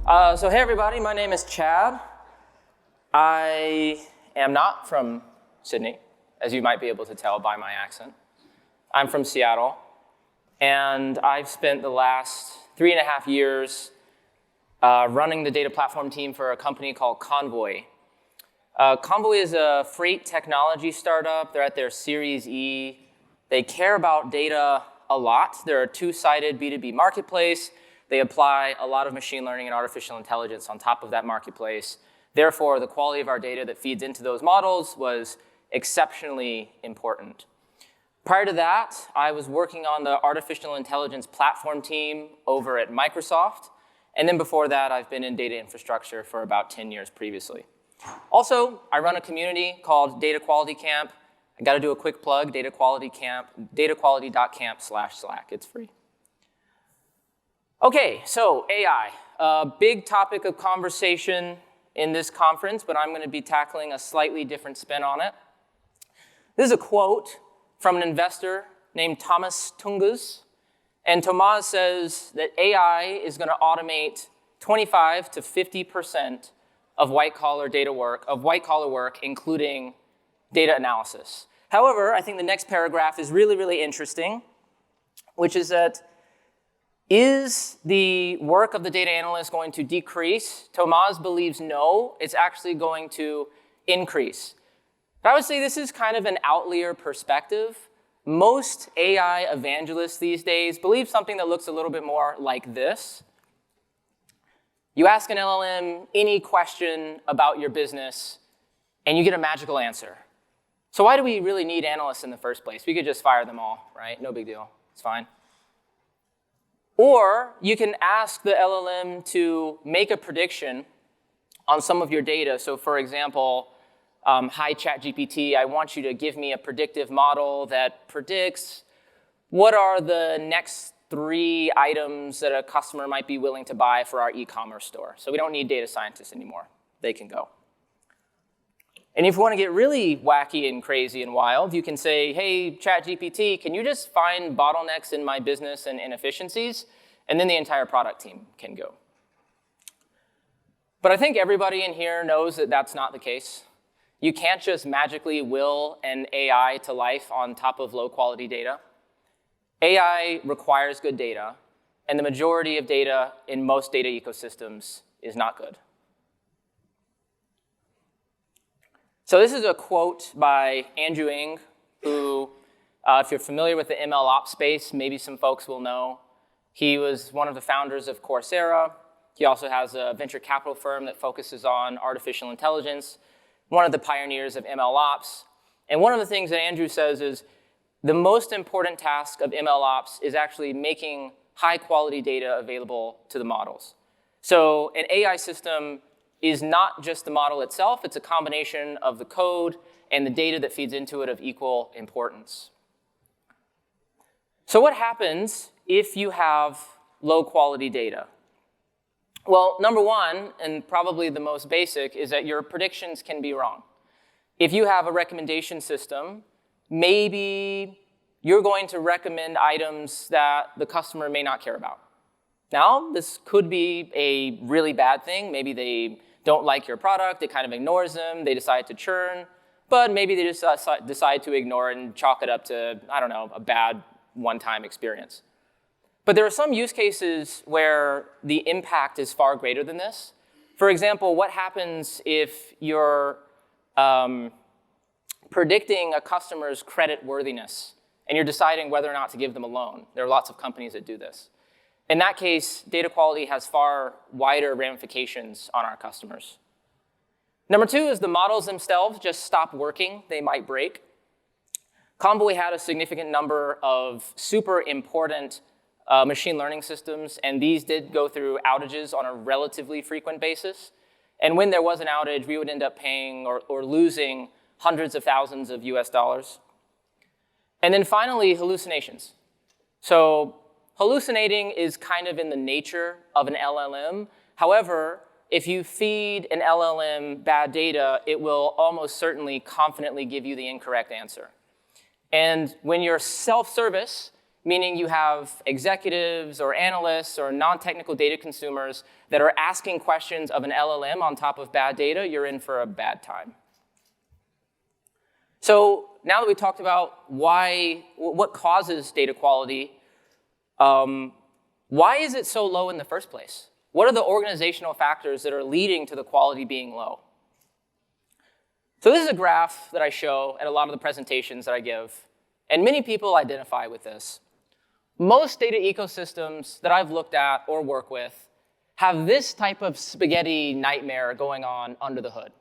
So hey everybody, my name is Chad. I am not from Sydney, as you might be able to tell by my accent. I'm from Seattle, and I've spent the last 3.5 years running the data platform team for a company called Convoy. Convoy is a freight technology startup. They're at their Series E. They care about data a lot. They're a two-sided B2B marketplace. They apply a lot of machine learning and artificial intelligence on top of that marketplace. Therefore, the quality of our data that feeds into those models was exceptionally important. Prior to that, I was working on the artificial intelligence platform team over at Microsoft. And then before that, I've been in data infrastructure for about 10 years previously. Also, I run a community called Data Quality Camp. I got to do a quick plug, Data Quality Camp, dataquality.camp/Slack. It's free. Okay, so AI, a big topic of conversation in this conference, but I'm going to be tackling a slightly different spin on it. This is a quote from an investor named Thomas Tungus. And Thomas says that AI is going to automate 25 to 50% of white-collar work, including data analysis. However, I think the next paragraph is really, really interesting, which is that is the work of the data analyst going to decrease? Thomas believes no, it's actually going to increase. But I would say this is kind of an outlier perspective. Most AI evangelists these days believe something that looks a little bit more like this. You ask an LLM any question about your business, and you get a magical answer. So why do we really need analysts in the first place? We could just fire them all, right? No big deal. It's fine. Or you can ask the LLM to make a prediction on some of your data. So for example, hi ChatGPT, I want you to give me a predictive model that predicts what are the next 3 items that a customer might be willing to buy for our e-commerce store. So we don't need data scientists anymore. They can go. And if you want to get really wacky and crazy and wild, you can say, hey, ChatGPT, can you just find bottlenecks in my business and inefficiencies? And then the entire product team can go. But I think everybody in here knows that that's not the case. You can't just magically will an AI to life on top of low-quality data. AI requires good data, and the majority of data in most data ecosystems is not good. So this is a quote by Andrew Ng, who, if you're familiar with the ML ops space, maybe some folks will know. He was one of the founders of Coursera. He also has a venture capital firm that focuses on artificial intelligence, one of the pioneers of ML ops. And one of the things that Andrew says is the most important task of ML ops is actually making high-quality data available to the models. So an AI system is not just the model itself, it's a combination of the code and the data that feeds into it of equal importance. So what happens if you have low-quality data? Well, number one, and probably the most basic, is that your predictions can be wrong. If you have a recommendation system, maybe you're going to recommend items that the customer may not care about. Now, this could be a really bad thing. Maybe they don't like your product, it kind of ignores them, they decide to churn, but maybe they just decide to ignore it and chalk it up to, I don't know, a bad one-time experience. But there are some use cases where the impact is far greater than this. For example, what happens if you're predicting a customer's credit worthiness and you're deciding whether or not to give them a loan? There are lots of companies that do this. In that case, data quality has far wider ramifications on our customers. Number two is the models themselves just stop working. They might break. Convoy had a significant number of super important machine learning systems, and these did go through outages on a relatively frequent basis. And when there was an outage, we would end up paying or losing hundreds of thousands of US dollars. And then finally, hallucinations. So hallucinating is kind of in the nature of an LLM. However, if you feed an LLM bad data, it will almost certainly confidently give you the incorrect answer. And when you're self-service, meaning you have executives or analysts or non-technical data consumers that are asking questions of an LLM on top of bad data, you're in for a bad time. So now that we talked about what causes data quality, why is it so low in the first place? What are the organizational factors that are leading to the quality being low? So this is a graph that I show at a lot of the presentations that I give, and many people identify with this. Most data ecosystems that I've looked at or work with have this type of spaghetti nightmare going on under the hood.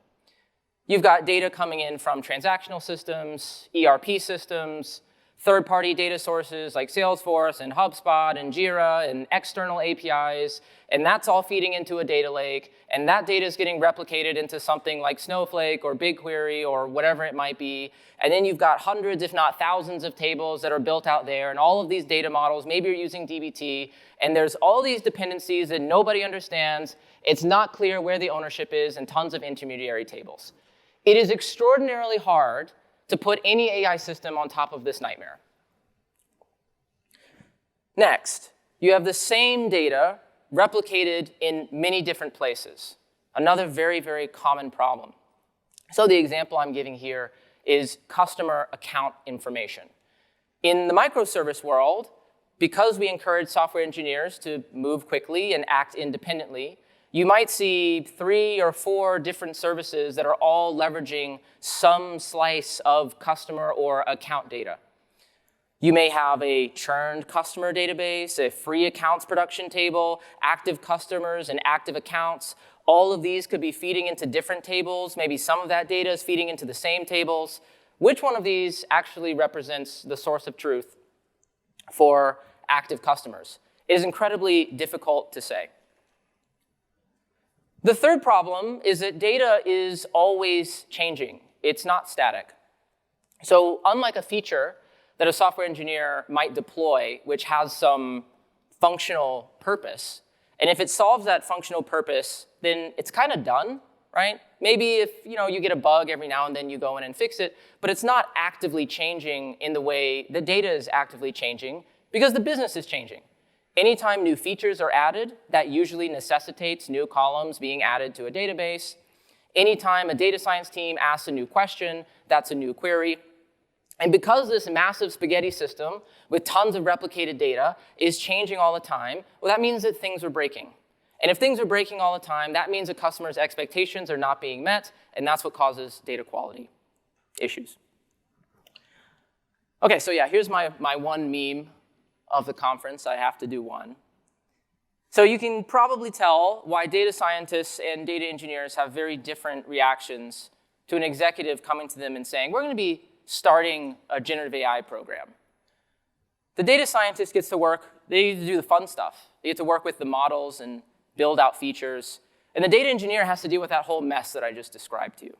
You've got data coming in from transactional systems, ERP systems, third-party data sources like Salesforce and HubSpot and Jira and external APIs, and that's all feeding into a data lake, and that data is getting replicated into something like Snowflake or BigQuery or whatever it might be, and then you've got hundreds, if not thousands, of tables that are built out there, and all of these data models, maybe you're using dbt, and there's all these dependencies that nobody understands, it's not clear where the ownership is, and tons of intermediary tables. It is extraordinarily hard to put any AI system on top of this nightmare. Next, you have the same data replicated in many different places. Another very, very common problem. So the example I'm giving here is customer account information. In the microservice world, because we encourage software engineers to move quickly and act independently, you might see 3 or 4 different services that are all leveraging some slice of customer or account data. You may have a churned customer database, a free accounts production table, active customers and active accounts. All of these could be feeding into different tables. Maybe some of that data is feeding into the same tables. Which one of these actually represents the source of truth for active customers? It is incredibly difficult to say. The third problem is that data is always changing. It's not static. So unlike a feature that a software engineer might deploy, which has some functional purpose, and if it solves that functional purpose, then it's kind of done, right? Maybe if you get a bug every now and then, you go in and fix it, but it's not actively changing in the way the data is actively changing because the business is changing. Anytime new features are added, that usually necessitates new columns being added to a database. Anytime a data science team asks a new question, that's a new query. And because this massive spaghetti system with tons of replicated data is changing all the time, well, that means that things are breaking. And if things are breaking all the time, that means a customer's expectations are not being met, and that's what causes data quality issues. Okay, so yeah, here's my one meme of the conference. I have to do one. So you can probably tell why data scientists and data engineers have very different reactions to an executive coming to them and saying, we're going to be starting a generative AI program. The data scientist gets to work, they do the fun stuff. They get to work with the models and build out features. And the data engineer has to deal with that whole mess that I just described to you.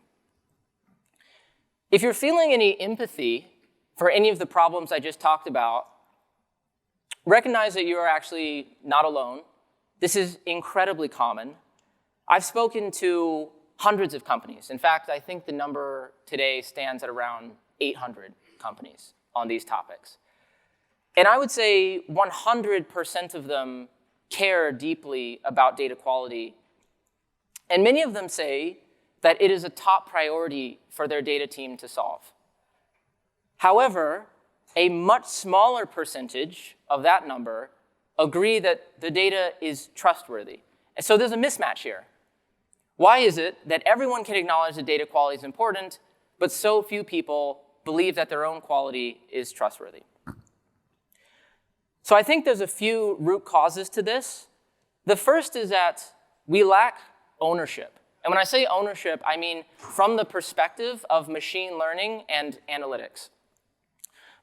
If you're feeling any empathy for any of the problems I just talked about, recognize that you are actually not alone. This is incredibly common. I've spoken to hundreds of companies. In fact, I think the number today stands at around 800 companies on these topics. And I would say 100% of them care deeply about data quality. And many of them say that it is a top priority for their data team to solve. However, a much smaller percentage of that number agree that the data is trustworthy. And so there's a mismatch here. Why is it that everyone can acknowledge that data quality is important, but so few people believe that their own quality is trustworthy? So I think there's a few root causes to this. The first is that we lack ownership. And when I say ownership, I mean from the perspective of machine learning and analytics.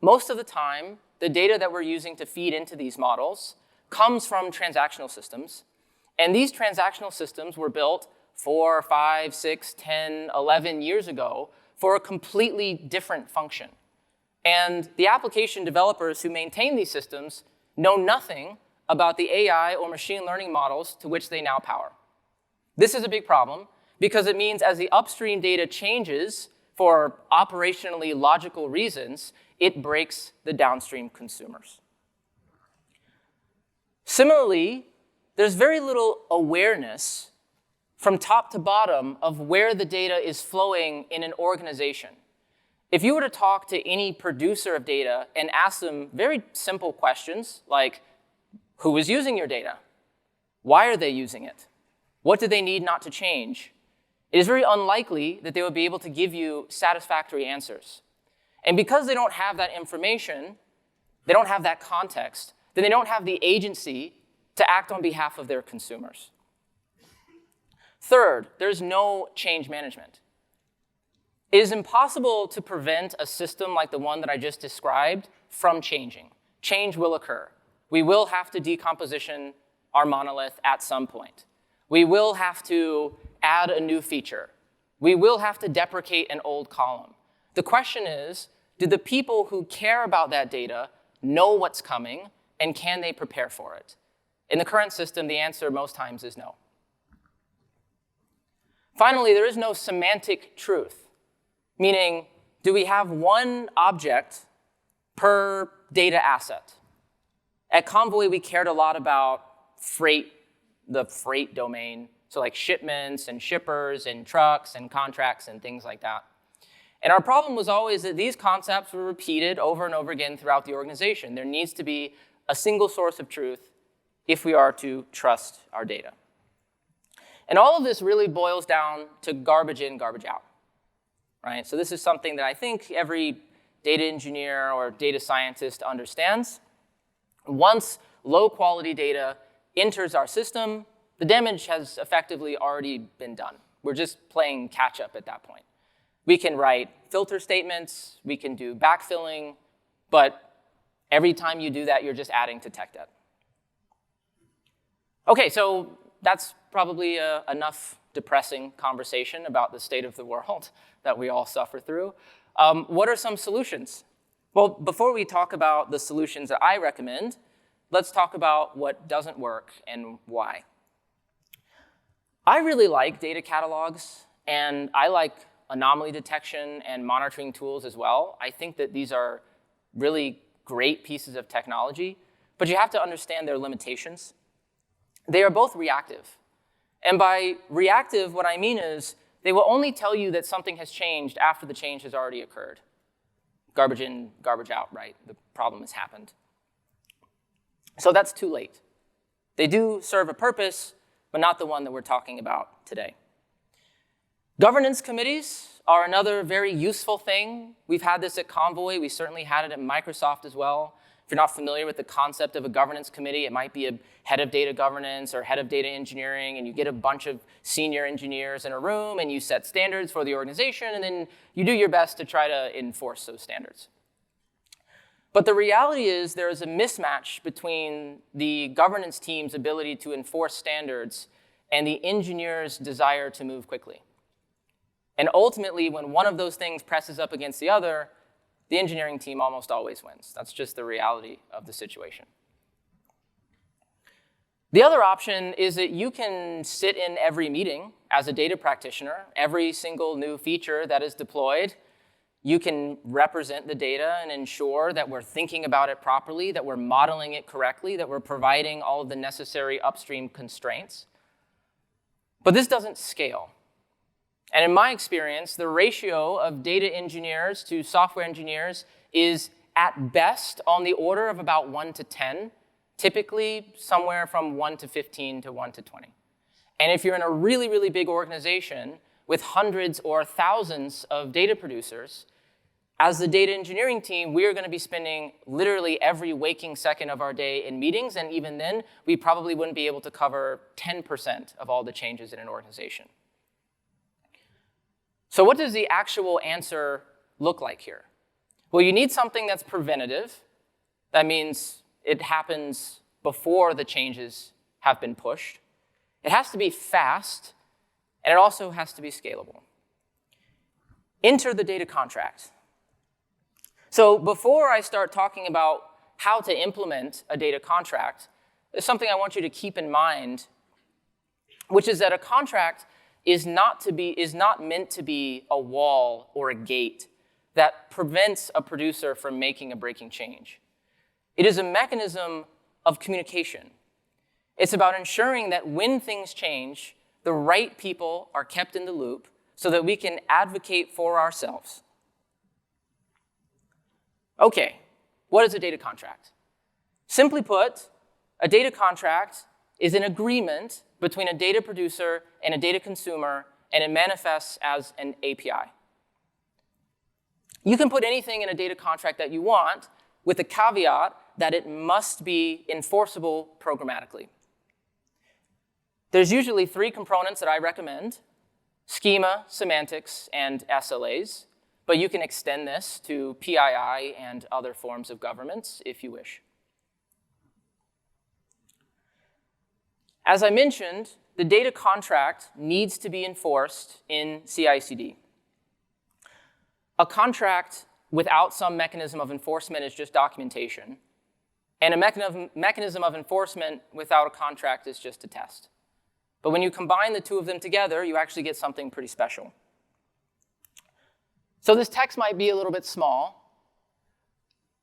Most of the time, the data that we're using to feed into these models comes from transactional systems. And these transactional systems were built 4, 5, 6, 10, 11 years ago for a completely different function. And the application developers who maintain these systems know nothing about the AI or machine learning models to which they now power. This is a big problem because it means as the upstream data changes for operationally logical reasons, it breaks the downstream consumers. Similarly, there's very little awareness from top to bottom of where the data is flowing in an organization. If you were to talk to any producer of data and ask them very simple questions like, who is using your data? Why are they using it? What do they need not to change? It is very unlikely that they would be able to give you satisfactory answers. And because they don't have that information, they don't have that context, then they don't have the agency to act on behalf of their consumers. Third, there's no change management. It is impossible to prevent a system like the one that I just described from changing. Change will occur. We will have to decomposition our monolith at some point. We will have to add a new feature. We will have to deprecate an old column. The question is, do the people who care about that data know what's coming, and can they prepare for it? In the current system, the answer most times is no. Finally, there is no semantic truth, meaning, do we have one object per data asset? At Convoy, we cared a lot about freight, the freight domain, so like shipments and shippers and trucks and contracts and things like that. And our problem was always that these concepts were repeated over and over again throughout the organization. There needs to be a single source of truth if we are to trust our data. And all of this really boils down to garbage in, garbage out, right? So this is something that I think every data engineer or data scientist understands. Once low-quality data enters our system, the damage has effectively already been done. We're just playing catch-up at that point. We can write filter statements, we can do backfilling, but every time you do that, you're just adding to tech debt. Okay, so that's probably enough depressing conversation about the state of the world that we all suffer through. What are some solutions? Well, before we talk about the solutions that I recommend, let's talk about what doesn't work and why. I really like data catalogs, and I like anomaly detection and monitoring tools as well. I think that these are really great pieces of technology, but you have to understand their limitations. They are both reactive. And by reactive, what I mean is they will only tell you that something has changed after the change has already occurred. Garbage in, garbage out, right? The problem has happened. So that's too late. They do serve a purpose, but not the one that we're talking about today. Governance committees are another very useful thing. We've had this at Convoy. We certainly had it at Microsoft as well. If you're not familiar with the concept of a governance committee, it might be a head of data governance or head of data engineering, and you get a bunch of senior engineers in a room, and you set standards for the organization, and then you do your best to try to enforce those standards. But the reality is there is a mismatch between the governance team's ability to enforce standards and the engineer's desire to move quickly. And ultimately, when one of those things presses up against the other, the engineering team almost always wins. That's just the reality of the situation. The other option is that you can sit in every meeting as a data practitioner. Every single new feature that is deployed, you can represent the data and ensure that we're thinking about it properly, that we're modeling it correctly, that we're providing all of the necessary upstream constraints. But this doesn't scale. And in my experience, the ratio of data engineers to software engineers is at best on the order of about 1 to 10, typically somewhere from 1 to 15 to 1 to 20. And if you're in a really, really big organization with hundreds or thousands of data producers, as the data engineering team, we are going to be spending literally every waking second of our day in meetings, and even then, we probably wouldn't be able to cover 10% of all the changes in an organization. So what does the actual answer look like here? Well, you need something that's preventative. That means it happens before the changes have been pushed. It has to be fast, and it also has to be scalable. Enter the data contract. So before I start talking about how to implement a data contract, there's something I want you to keep in mind, which is that a contract is not meant to be a wall or a gate that prevents a producer from making a breaking change. It is a mechanism of communication. It's about ensuring that when things change, the right people are kept in the loop so that we can advocate for ourselves. Okay, what is a data contract? Simply put, a data contract is an agreement between a data producer and a data consumer, and it manifests as an API. You can put anything in a data contract that you want, with the caveat that it must be enforceable programmatically. There's usually 3 components that I recommend: schema, semantics, and SLAs, but you can extend this to PII and other forms of governance if you wish. As I mentioned, the data contract needs to be enforced in CI/CD. A contract without some mechanism of enforcement is just documentation, and a mechanism of enforcement without a contract is just a test. But when you combine the 2 of them together, you actually get something pretty special. So this text might be a little bit small,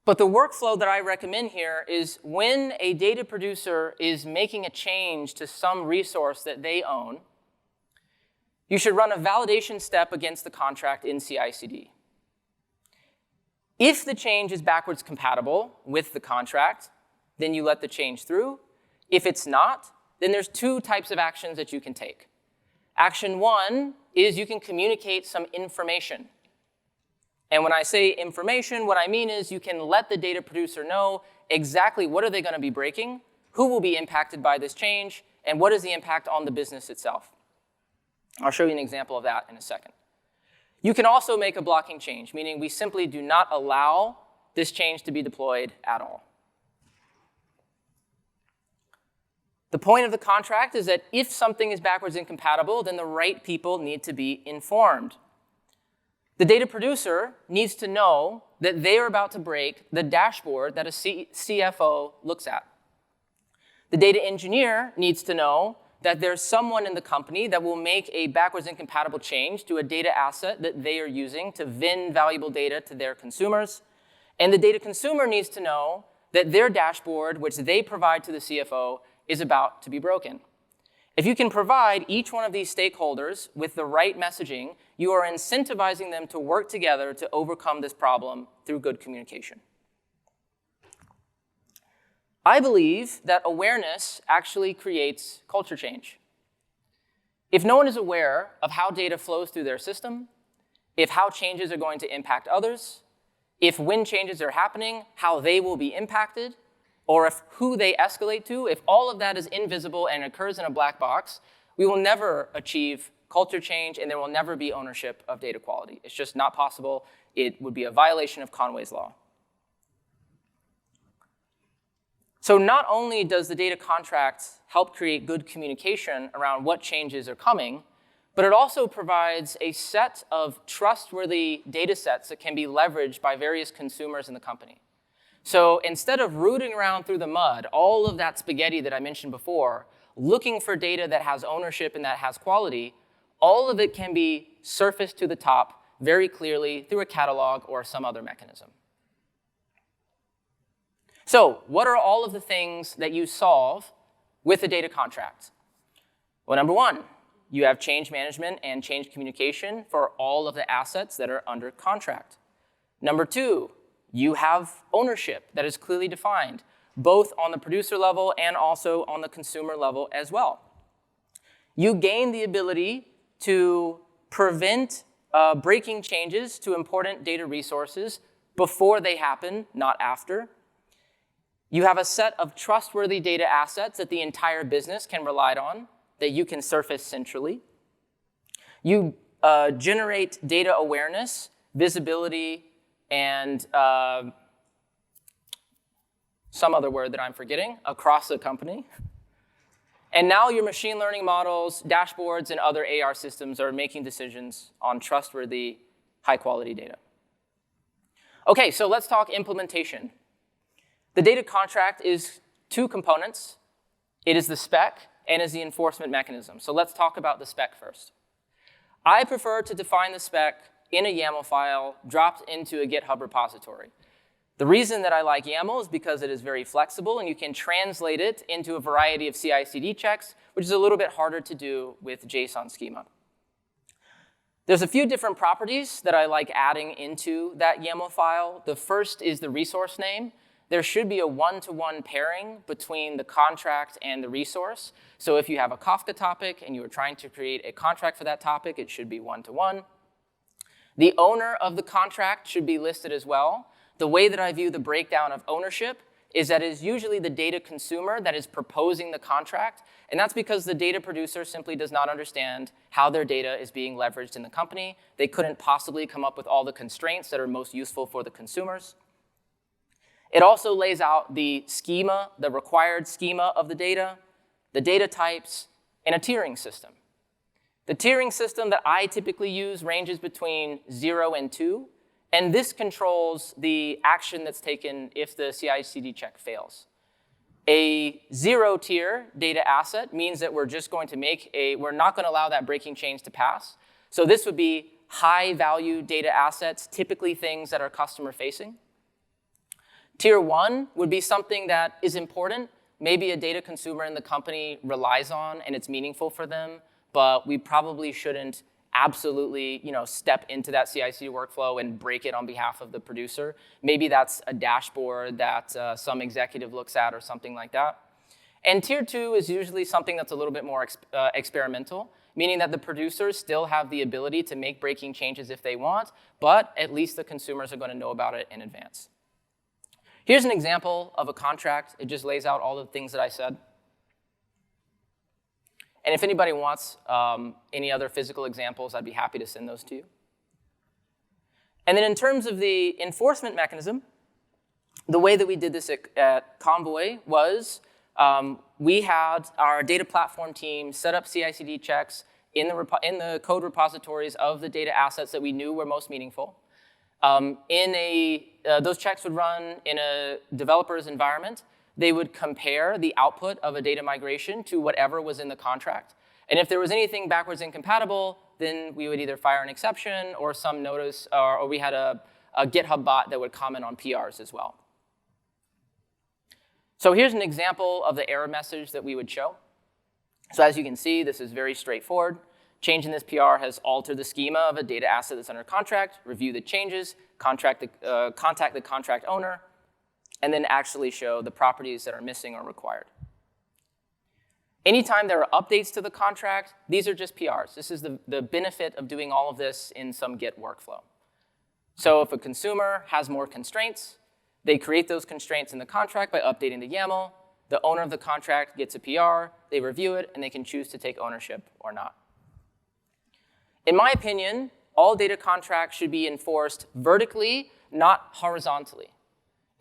but the workflow that I recommend here is when a data producer is making a change to some resource that they own, you should run a validation step against the contract in CI/CD. If the change is backwards compatible with the contract, then you let the change through. If it's not, then there's 2 types of actions that you can take. Action 1 is you can communicate some information. And when I say information, what I mean is you can let the data producer know exactly what are they going to be breaking, who will be impacted by this change, and what is the impact on the business itself. I'll show you an example of that in a second. You can also make a blocking change, meaning we simply do not allow this change to be deployed at all. The point of the contract is that if something is backwards incompatible, then the right people need to be informed. The data producer needs to know that they are about to break the dashboard that a CFO looks at. The data engineer needs to know that there's someone in the company that will make a backwards incompatible change to a data asset that they are using to vend valuable data to their consumers. And the data consumer needs to know that their dashboard, which they provide to the CFO, is about to be broken. If you can provide each one of these stakeholders with the right messaging, you are incentivizing them to work together to overcome this problem through good communication. I believe that awareness actually creates culture change. If no one is aware of how data flows through their system, if how changes are going to impact others, if when changes are happening, how they will be impacted, or if who they escalate to, if all of that is invisible and occurs in a black box, we will never achieve culture change and there will never be ownership of data quality. It's just not possible. It would be a violation of Conway's law. So not only does the data contract help create good communication around what changes are coming, but it also provides a set of trustworthy data sets that can be leveraged by various consumers in the company. So instead of rooting around through the mud, all of that spaghetti that I mentioned before, looking for data that has ownership and that has quality, all of it can be surfaced to the top very clearly through a catalog or some other mechanism. So what are all of the things that you solve with a data contract? Well, number 1, you have change management and change communication for all of the assets that are under contract. Number 2, you have ownership that is clearly defined, both on the producer level and also on the consumer level as well. You gain the ability to prevent breaking changes to important data resources before they happen, not after. You have a set of trustworthy data assets that the entire business can rely on, that you can surface centrally. You generate data awareness, visibility, and some other word that I'm forgetting, across the company. And now your machine learning models, dashboards, and other AR systems are making decisions on trustworthy, high-quality data. Okay, so let's talk implementation. The data contract is 2 components. It is the spec and is the enforcement mechanism. So let's talk about the spec first. I prefer to define the spec in a YAML file dropped into a GitHub repository. The reason that I like YAML is because it is very flexible and you can translate it into a variety of CI/CD checks, which is a little bit harder to do with JSON schema. There's a few different properties that I like adding into that YAML file. The first is the resource name. There should be a one-to-one pairing between the contract and the resource. So if you have a Kafka topic and you are trying to create a contract for that topic, it should be one-to-one. The owner of the contract should be listed as well. The way that I view the breakdown of ownership is that it is usually the data consumer that is proposing the contract, and that's because the data producer simply does not understand how their data is being leveraged in the company. They couldn't possibly come up with all the constraints that are most useful for the consumers. It also lays out the schema, the required schema of the data types, and a tiering system. The tiering system that I typically use ranges between 0 and 2, and this controls the action that's taken if the CI/CD check fails. A 0 tier data asset means that we're just going to we're not going to allow that breaking change to pass. So this would be high value data assets, typically things that are customer facing. Tier 1 would be something that is important, maybe a data consumer in the company relies on and it's meaningful for them, but we probably shouldn't absolutely step into that CI/CD workflow and break it on behalf of the producer. Maybe that's a dashboard that some executive looks at or something like that. And tier 2 is usually something that's a little bit more experimental, meaning that the producers still have the ability to make breaking changes if they want, but at least the consumers are going to know about it in advance. Here's an example of a contract. It just lays out all the things that I said. And if anybody wants any other physical examples, I'd be happy to send those to you. And then in terms of the enforcement mechanism, the way that we did this at Convoy was we had our data platform team set up CI/CD checks in the code repositories of the data assets that we knew were most meaningful. Those checks would run in a developer's environment. They would compare the output of a data migration to whatever was in the contract. And if there was anything backwards incompatible, then we would either fire an exception or some notice, or we had a GitHub bot that would comment on PRs as well. So here's an example of the error message that we would show. So as you can see, this is very straightforward. Change in this PR has altered the schema of a data asset that's under contract, review the changes, contact the contract owner, and then actually show the properties that are missing or required. Anytime there are updates to the contract, these are just PRs. This is the benefit of doing all of this in some Git workflow. So if a consumer has more constraints, they create those constraints in the contract by updating the YAML. The owner of the contract gets a PR, they review it, and they can choose to take ownership or not. In my opinion, all data contracts should be enforced vertically, not horizontally.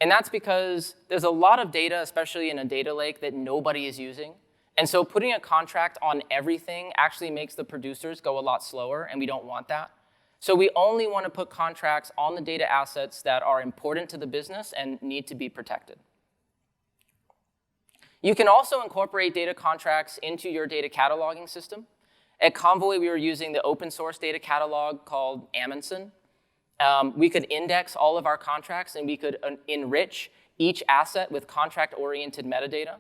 And that's because there's a lot of data, especially in a data lake, that nobody is using. And so putting a contract on everything actually makes the producers go a lot slower, and we don't want that. So we only want to put contracts on the data assets that are important to the business and need to be protected. You can also incorporate data contracts into your data cataloging system. At Convoy, we were using the open source data catalog called Amundsen. We could index all of our contracts, and we could enrich each asset with contract-oriented metadata.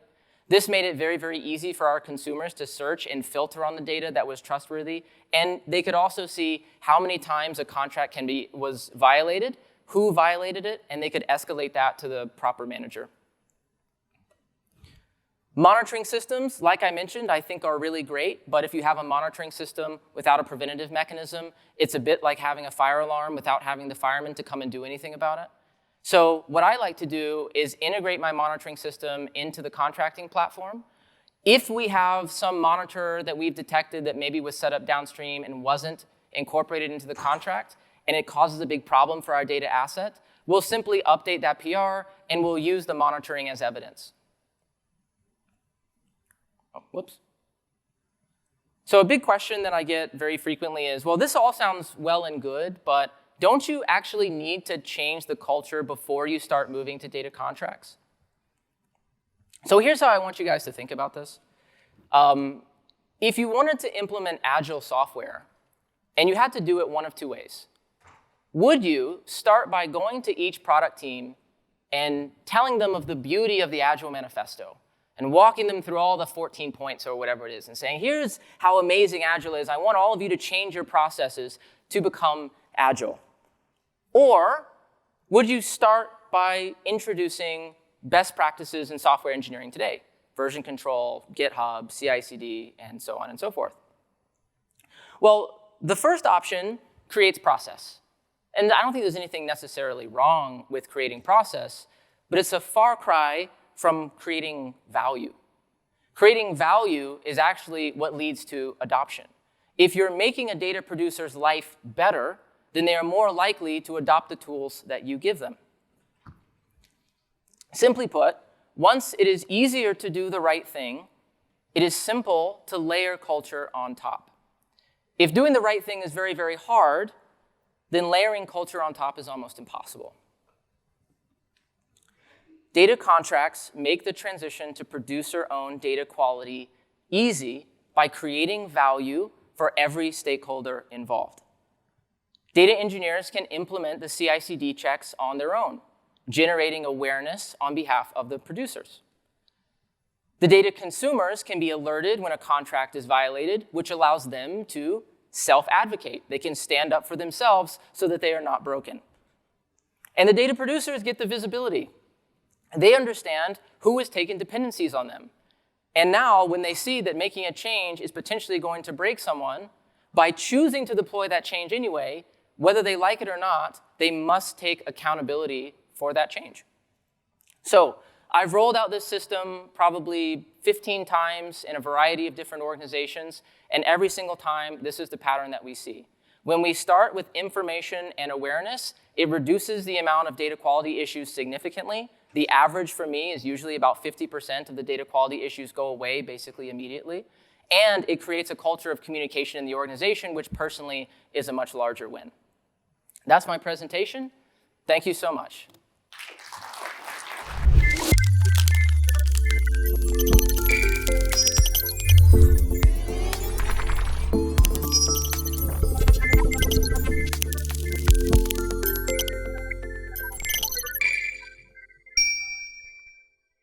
This made it very, very easy for our consumers to search and filter on the data that was trustworthy. And they could also see how many times a contract was violated, who violated it, and they could escalate that to the proper manager. Monitoring systems, like I mentioned, I think are really great, but if you have a monitoring system without a preventative mechanism, it's a bit like having a fire alarm without having the fireman to come and do anything about it. So what I like to do is integrate my monitoring system into the contracting platform. If we have some monitor that we've detected that maybe was set up downstream and wasn't incorporated into the contract, and it causes a big problem for our data asset, we'll simply update that PR, and we'll use the monitoring as evidence. Oh, whoops. So a big question that I get very frequently is, well, this all sounds well and good, but don't you actually need to change the culture before you start moving to data contracts? So here's how I want you guys to think about this. If you wanted to implement agile software, and you had to do it one of two ways, would you start by going to each product team and telling them of the beauty of the Agile Manifesto and walking them through all the 14 points or whatever it is and saying, here's how amazing Agile is. I want all of you to change your processes to become Agile. Or would you start by introducing best practices in software engineering today? Version control, GitHub, CI/CD, and so on and so forth. Well, the first option creates process. And I don't think there's anything necessarily wrong with creating process, but it's a far cry from creating value. Creating value is actually what leads to adoption. If you're making a data producer's life better, then they are more likely to adopt the tools that you give them. Simply put, once it is easier to do the right thing, it is simple to layer culture on top. If doing the right thing is very, very hard, then layering culture on top is almost impossible. Data contracts make the transition to producer-owned data quality easy by creating value for every stakeholder involved. Data engineers can implement the CI/CD checks on their own, generating awareness on behalf of the producers. The data consumers can be alerted when a contract is violated, which allows them to self-advocate. They can stand up for themselves so that they are not broken. And the data producers get the visibility. They understand who is taking dependencies on them. And now, when they see that making a change is potentially going to break someone, by choosing to deploy that change anyway, whether they like it or not, they must take accountability for that change. So I've rolled out this system probably 15 times in a variety of different organizations, and every single time, this is the pattern that we see. When we start with information and awareness, it reduces the amount of data quality issues significantly. The average for me is usually about 50% of the data quality issues go away basically immediately. And it creates a culture of communication in the organization, which personally is a much larger win. That's my presentation. Thank you so much.